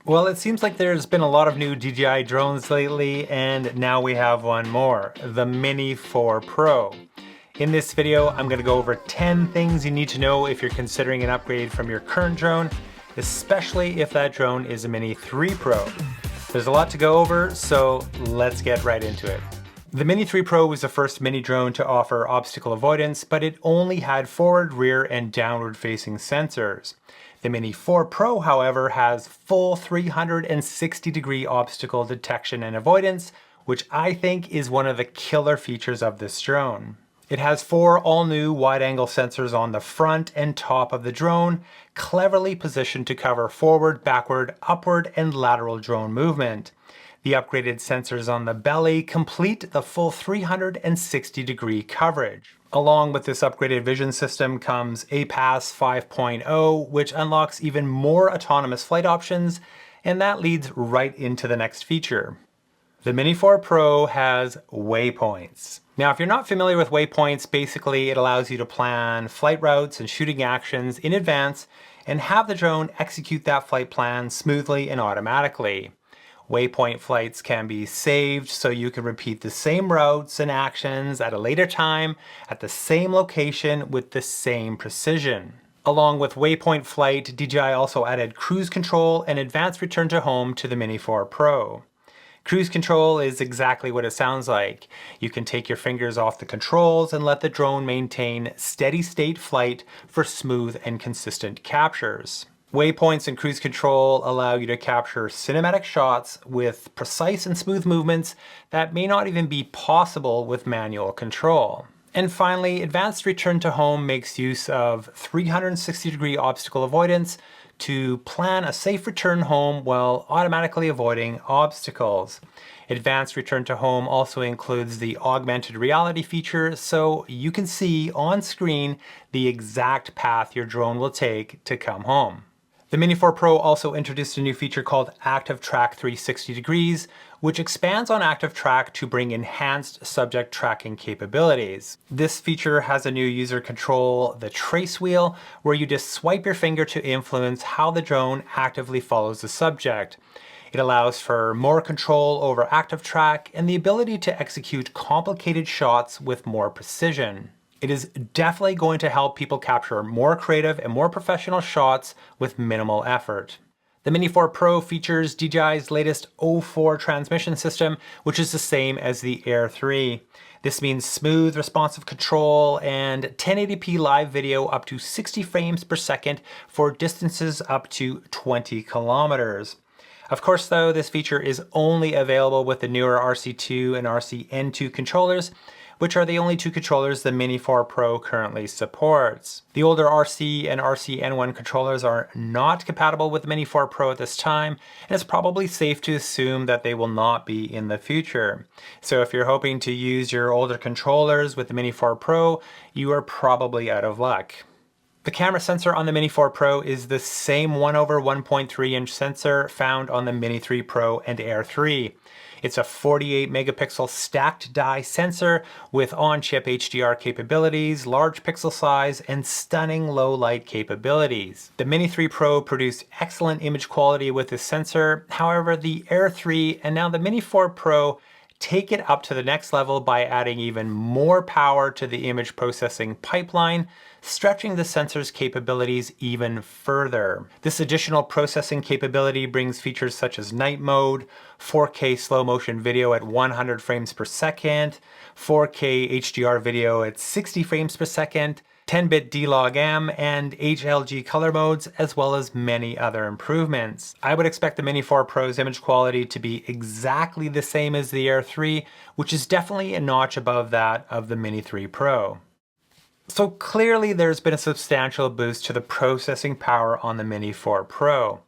Well, it seems like there's been a lot of new DJI drones lately, and now we have one more, the Mini 4 Pro. In this video, I'm going to go over 10 things you need to know if you're considering an upgrade from your current drone, especially if that drone is a Mini 3 Pro. There's a lot to go over, so let's get right into it. The Mini 3 Pro was the first mini drone to offer obstacle avoidance, but it only had forward, rear, and downward facing sensors. The Mini 4 Pro, however, has full 360-degree obstacle detection and avoidance, which I think is one of the killer features of this drone. It has 4 all-new wide-angle sensors on the front and top of the drone, cleverly positioned to cover forward, backward, upward, and lateral drone movement. The upgraded sensors on the belly complete the full 360-degree coverage. Along with this upgraded vision system comes APAS 5.0, which unlocks even more autonomous flight options, and that leads right into the next feature. The Mini 4 Pro has Waypoints. Now, if you're not familiar with Waypoints, basically it allows you to plan flight routes and shooting actions in advance and have the drone execute that flight plan smoothly and automatically. Waypoint flights can be saved so you can repeat the same routes and actions at a later time at the same location with the same precision. Along with Waypoint Flight, DJI also added cruise control and advanced return to home to the Mini 4 Pro. Cruise control is exactly what it sounds like. You can take your fingers off the controls and let the drone maintain steady state flight for smooth and consistent captures. Waypoints and cruise control allow you to capture cinematic shots with precise and smooth movements that may not even be possible with manual control. And finally, advanced return to home makes use of 360-degree obstacle avoidance to plan a safe return home while automatically avoiding obstacles. Advanced return to home also includes the augmented reality feature, so you can see on screen the exact path your drone will take to come home. The Mini 4 Pro also introduced a new feature called ActiveTrack 360 degrees, which expands on ActiveTrack to bring enhanced subject tracking capabilities. This feature has a new user control, the trace wheel, where you just swipe your finger to influence how the drone actively follows the subject. It allows for more control over ActiveTrack and the ability to execute complicated shots with more precision. It is definitely going to help people capture more creative and more professional shots with minimal effort. The Mini 4 Pro features DJI's latest O4 transmission system, which is the same as the Air 3. This means smooth, responsive control and 1080p live video up to 60 frames per second for distances up to 20 kilometers. Of course, though, this feature is only available with the newer RC2 and RC-N2 controllers, which are the only 2 controllers the Mini 4 Pro currently supports. The older RC and RC-N1 controllers are not compatible with the Mini 4 Pro at this time, and it's probably safe to assume that they will not be in the future. So if you're hoping to use your older controllers with the Mini 4 Pro, you are probably out of luck. The camera sensor on the Mini 4 Pro is the same 1/1.3 inch sensor found on the Mini 3 Pro and Air 3. It's a 48 megapixel stacked die sensor with on-chip HDR capabilities, large pixel size, and stunning low light capabilities. The Mini 3 Pro produced excellent image quality with this sensor. However, the Air 3 and now the Mini 4 Pro take it up to the next level by adding even more power to the image processing pipeline, stretching the sensor's capabilities even further. This additional processing capability brings features such as night mode, 4K slow motion video at 100 frames per second, 4K HDR video at 60 frames per second, 10-bit D-Log-M, and HLG color modes, as well as many other improvements. I would expect the Mini 4 Pro's image quality to be exactly the same as the Air 3, which is definitely a notch above that of the Mini 3 Pro. So clearly there's been a substantial boost to the processing power on the Mini 4 Pro.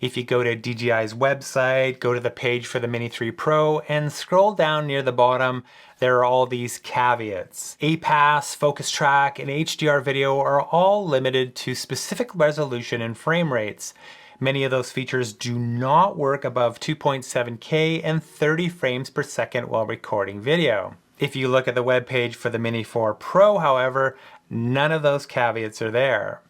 If you go to DJI's website, go to the page for the Mini 3 Pro, and scroll down near the bottom, there are all these caveats. APAS, focus track, and HDR video are all limited to specific resolution and frame rates. Many of those features do not work above 2.7K and 30 frames per second while recording video. If you look at the web page for the Mini 4 Pro, however, none of those caveats are there.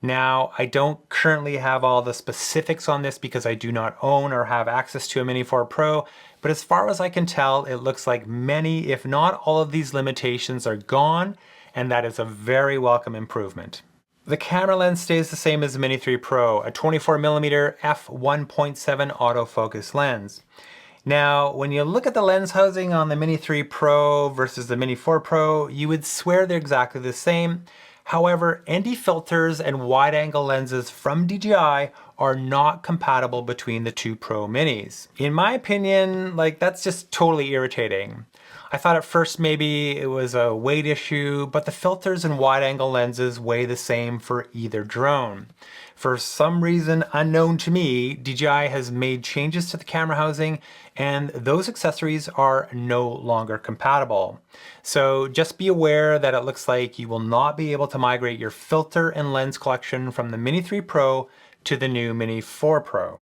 Now, I don't currently have all the specifics on this because I do not own or have access to a Mini 4 Pro, but as far as I can tell, it looks like many, if not all of these limitations are gone, and that is a very welcome improvement. The camera lens stays the same as the Mini 3 Pro, a 24mm f1.7 autofocus lens. Now, when you look at the lens housing on the Mini 3 Pro versus the Mini 4 Pro, you would swear they're exactly the same. However, ND filters and wide-angle lenses from DJI are not compatible between the two Pro Minis. In my opinion, that's just totally irritating. I thought at first maybe it was a weight issue, but the filters and wide-angle lenses weigh the same for either drone. For some reason unknown to me, DJI has made changes to the camera housing and those accessories are no longer compatible. So just be aware that it looks like you will not be able to migrate your filter and lens collection from the Mini 3 Pro to the new Mini 4 Pro.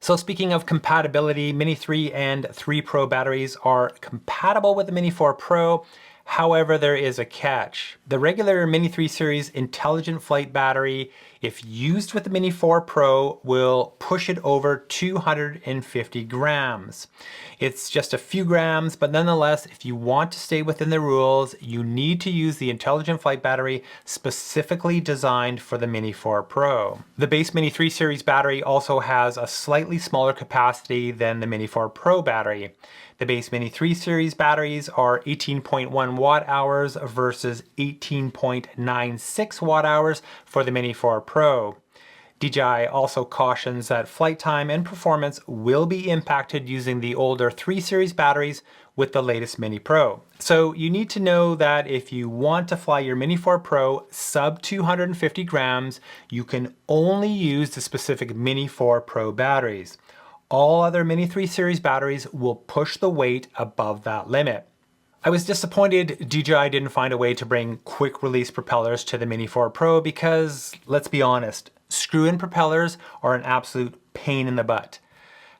So speaking of compatibility, Mini 3 and 3 Pro batteries are compatible with the Mini 4 Pro. However, there is a catch. The regular Mini 3 series intelligent flight battery, if used with the Mini 4 Pro, will push it over 250 grams. It's just a few grams, but nonetheless, if you want to stay within the rules, you need to use the intelligent flight battery specifically designed for the Mini 4 Pro. The base Mini 3 series battery also has a slightly smaller capacity than the Mini 4 Pro battery. The base Mini 3 series batteries are 18.1 watt hours versus 18.96 watt hours for the Mini 4 Pro. DJI also cautions that flight time and performance will be impacted using the older 3 series batteries with the latest Mini Pro. So you need to know that if you want to fly your Mini 4 Pro sub 250 grams, you can only use the specific Mini 4 Pro batteries. All other Mini 3 series batteries will push the weight above that limit. I was disappointed DJI didn't find a way to bring quick release propellers to the Mini 4 Pro because, let's be honest, screw-in propellers are an absolute pain in the butt.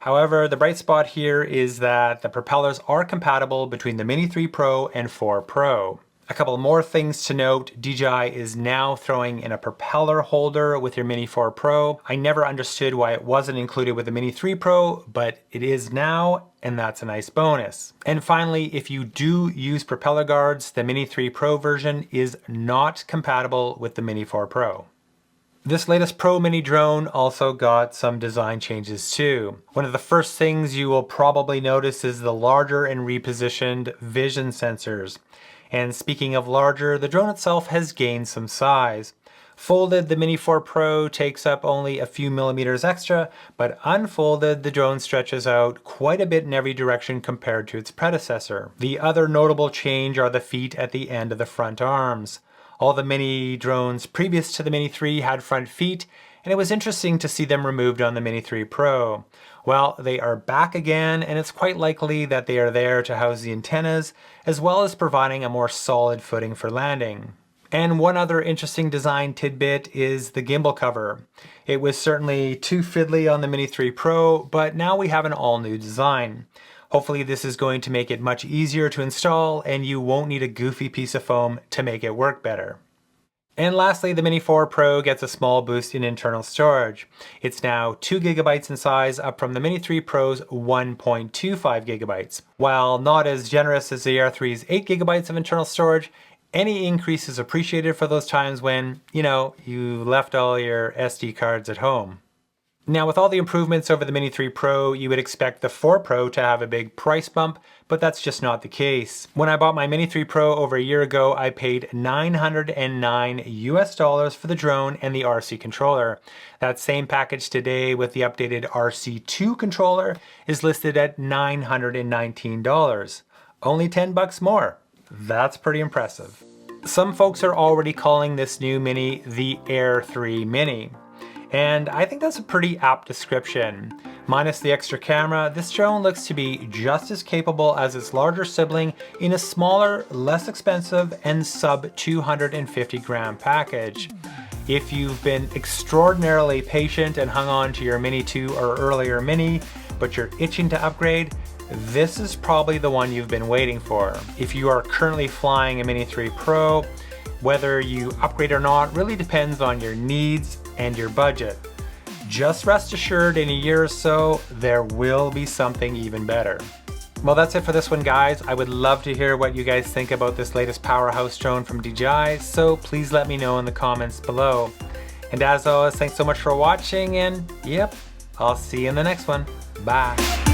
However, the bright spot here is that the propellers are compatible between the Mini 3 Pro and 4 Pro. A couple more things to note, DJI is now throwing in a propeller holder with your Mini 4 Pro. I never understood why it wasn't included with the Mini 3 Pro, but it is now, and that's a nice bonus. And finally, if you do use propeller guards, the Mini 3 Pro version is not compatible with the Mini 4 Pro. This latest Pro Mini drone also got some design changes too. One of the first things you will probably notice is the larger and repositioned vision sensors. And speaking of larger, the drone itself has gained some size. Folded, the Mini 4 Pro takes up only a few millimeters extra, but unfolded, the drone stretches out quite a bit in every direction compared to its predecessor. The other notable change are the feet at the end of the front arms. All the Mini drones previous to the Mini 3 had front feet, and it was interesting to see them removed on the Mini 3 Pro. Well, they are back again, and it's quite likely that they are there to house the antennas, as well as providing a more solid footing for landing. And one other interesting design tidbit is the gimbal cover. It was certainly too fiddly on the Mini 3 Pro, but now we have an all-new design. Hopefully this is going to make it much easier to install, and you won't need a goofy piece of foam to make it work better. And lastly, the Mini 4 Pro gets a small boost in internal storage. It's now 2 gigabytes in size, up from the Mini 3 Pro's 1.25 gigabytes. While not as generous as the Air 3's 8 gigabytes of internal storage, any increase is appreciated for those times when, you left all your SD cards at home. Now, with all the improvements over the Mini 3 Pro, you would expect the 4 Pro to have a big price bump, but that's just not the case. When I bought my Mini 3 Pro over a year ago, I paid $909 US for the drone and the RC controller. That same package today with the updated RC2 controller is listed at $919. Only 10 bucks more. That's pretty impressive. Some folks are already calling this new Mini the Air 3 Mini. And I think that's a pretty apt description. Minus the extra camera, this drone looks to be just as capable as its larger sibling in a smaller, less expensive, and sub 250 gram package. If you've been extraordinarily patient and hung on to your Mini 2 or earlier Mini, but you're itching to upgrade, this is probably the one you've been waiting for. If you are currently flying a Mini 3 Pro, Whether you upgrade or not really depends on your needs and your budget. Just rest assured, in a year or so, there will be something even better. Well, that's it for this one, guys. I would love to hear what you guys think about this latest powerhouse drone from DJI, so please let me know in the comments below. And as always, thanks so much for watching, and yep, I'll see you in the next one. Bye.